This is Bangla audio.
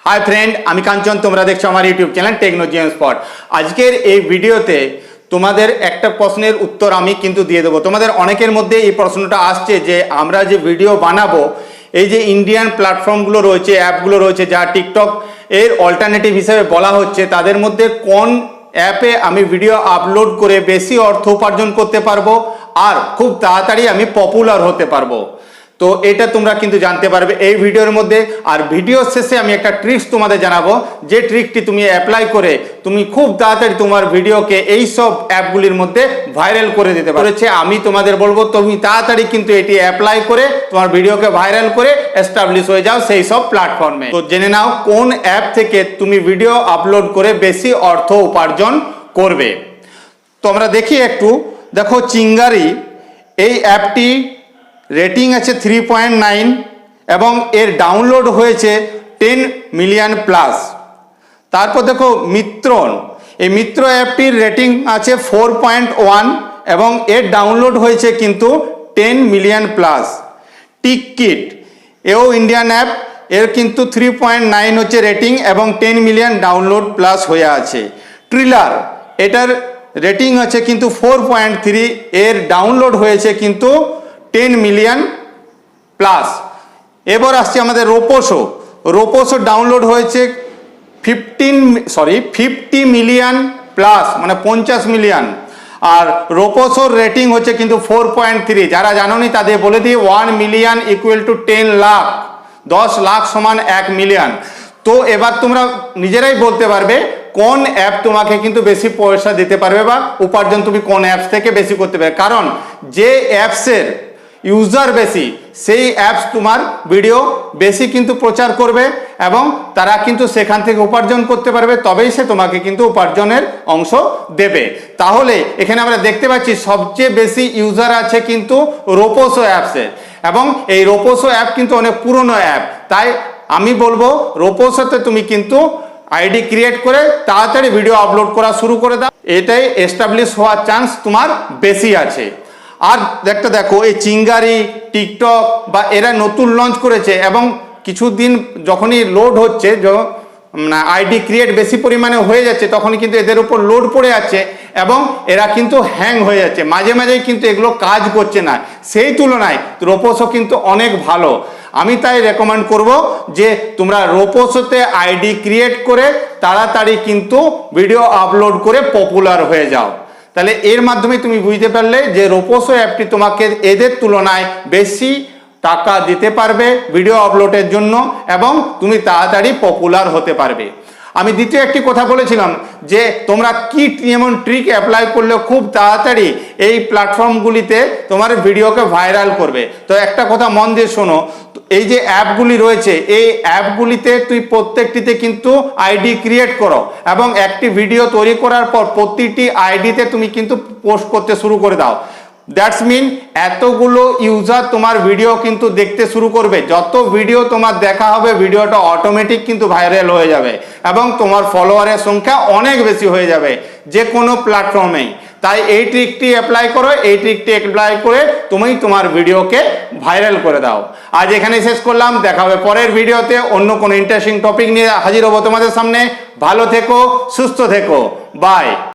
हाय फ्रेंड आमी कांचन তোমরা দেখছো আমার ইউটিউব চ্যানেল টেকনো স্পট। আজকের এই ভিডিওতে তোমাদের একটা প্রশ্নের উত্তর আমি কিন্তু দিয়ে দেবো। তোমাদের অনেকের মধ্যে এই প্রশ্নটা আসছে যে আমরা যে ভিডিও বানাবো, এই যে ইন্ডিয়ান প্ল্যাটফর্মগুলো রয়েছে, অ্যাপগুলো রয়েছে যা টিকটক এর অল্টারনেটিভ হিসেবে বলা হচ্ছে, তাদের মধ্যে কোন অ্যাপে আমি ভিডিও আপলোড করে বেশি অর্থ উপার্জন করতে পারবো আর খুব তাড়াতাড়ি আমি পপুলার হতে পারবো। তো এটা তোমরা কিন্তু জানতে পারবে এই ভিডিওর মধ্যে। আর ভিডিওর শেষে আমি একটা ট্রিক্স তোমাদের জানাবো, যে ট্রিকটি তুমি অ্যাপ্লাই করে তুমি খুব তাড়াতাড়ি তোমার ভিডিওকে এই সব অ্যাপগুলির মধ্যে ভাইরাল করে দিতে পারছে। আমি তোমাদের বলবো তুমি তাড়াতাড়ি কিন্তু এটি অ্যাপ্লাই করে তোমার ভিডিওকে ভাইরাল করে এস্টাবলিশ হয়ে যাও সেই সব প্ল্যাটফর্মে। তো জেনে নাও কোন অ্যাপ থেকে তুমি ভিডিও আপলোড করে বেশি অর্থ উপার্জন করবে। তো আমরা দেখি একটু, দেখো চিঙ্গারি এই অ্যাপটি রেটিং আছে 3.9 এবং এর ডাউনলোড হয়েছে 10 মিলিয়ন প্লাস। তারপর দেখো মিত্রন, এই মিত্র অ্যাপটির রেটিং আছে 4.1 এবং এর ডাউনলোড হয়েছে কিন্তু 10 মিলিয়ন প্লাস। টিককিট এও ইন্ডিয়ান অ্যাপ, এর কিন্তু 3.9 হচ্ছে রেটিং এবং 10 মিলিয়ন ডাউনলোড প্লাস হয়ে আছে। ট্রিলার এটার রেটিং আছে কিন্তু 4.3, এর ডাউনলোড হয়েছে কিন্তু 10 মিলিয়ন প্লাস। এবার আসছে আমাদের রোপোসো। রোপোসো ডাউনলোড হয়েছে 50 মিলিয়ন প্লাস, মানে 50 মিলিয়ন। আর রোপোসোর রেটিং হচ্ছে কিন্তু 4.3। যারা জানোনি তাদের বলে দিই, 1 million equal to 10 lakh, 10 lakh সমান 1 মিলিয়ন। তো এবার তোমরা নিজেরাই বলতে পারবে কোন অ্যাপ তোমাকে কিন্তু বেশি পয়সা দিতে পারবে বা উপার্জন তুমি কোন অ্যাপস থেকে বেশি করতে পারবে। কারণ যে অ্যাপসের ইউজার বেশি, সেই অ্যাপস তোমার ভিডিও বেশি কিন্তু প্রচার করবে এবং তারা কিন্তু সেখান থেকে উপার্জন করতে পারবে, তবেই সে তোমাকে কিন্তু উপার্জনের অংশ দেবে। তাহলে এখানে আমরা দেখতে পাচ্ছি সবচেয়ে বেশি ইউজার আছে কিন্তু রোপোসো অ্যাপসের, এবং এই রোপোসো অ্যাপ কিন্তু অনেক পুরনো অ্যাপ। তাই আমি বলবো রোপোসোতে তুমি কিন্তু আইডি ক্রিয়েট করে তাড়াতাড়ি ভিডিও আপলোড করা শুরু করে দাও, এটাই এস্টাবলিশ হওয়ার চান্স তোমার বেশি আছে। আর দেখো এই চিঙ্গারি, টিকটক বা এরা নতুন লঞ্চ করেছে এবং কিছুদিন যখনই লোড হচ্ছে, আইডি ক্রিয়েট বেশি পরিমাণে হয়ে যাচ্ছে, তখনই কিন্তু এদের উপর লোড পড়ে যাচ্ছে এবং এরা কিন্তু হ্যাং হয়ে যাচ্ছে, মাঝে মাঝেই কিন্তু এগুলো কাজ করছে না। সেই তুলনায় রোপোসো কিন্তু অনেক ভালো। আমি তাই রেকমেন্ড করব যে তোমরা রোপোসোতে আইডি ক্রিয়েট করে তাড়াতাড়ি কিন্তু ভিডিও আপলোড করে পপুলার হয়ে যাও। তাহলে এর মাধ্যমে তুমি বুঝতে পারলে যে রোপোসো অ্যাপটি তোমাকে এদের তুলনায় বেশি টাকা দিতে পারবে ভিডিও আপলোডের জন্য এবং তুমি তাড়াতাড়ি পপুলার হতে পারবে। আমি দ্বিতীয় একটি কথা বলেছিলাম যে তোমরা কি এমন ট্রিক অ্যাপ্লাই করলে খুব তাড়াতাড়ি এই প্ল্যাটফর্মগুলিতে তোমার ভিডিওকে ভাইরাল করবে। তো একটা কথা মন দিয়ে শোনো, এই যে অ্যাপগুলি রয়েছে, এই অ্যাপগুলিতে তুই প্রত্যেকটিতে কিন্তু আইডি ক্রিয়েট করো এবং একটি ভিডিও তৈরি করার পর প্রতিটি আইডিতে তুমি কিন্তু পোস্ট করতে শুরু করে দাও। দ্যাটস মিন এতগুলো ইউজার তোমার ভিডিও কিন্তু দেখতে শুরু করবে। যত ভিডিও তোমার দেখা হবে ভিডিওটা অটোমেটিক কিন্তু ভাইরাল হয়ে যাবে এবং তোমার ফলোয়ারের সংখ্যা অনেক বেশি হয়ে যাবে যে কোনো প্ল্যাটফর্মেই। তাই এই ট্রিকটি অ্যাপ্লাই করো, এই ট্রিকটি অ্যাপ্লাই করে তুমি তোমার ভিডিওকে ভাইরাল করে দাও। আজ এখানে শেষ করলাম, দেখা হবে পরের ভিডিওতে অন্য কোনো ইন্টারেস্টিং টপিক নিয়ে হাজির হবো তোমাদের সামনে। ভালো থেকো, সুস্থ থেকো, বাই।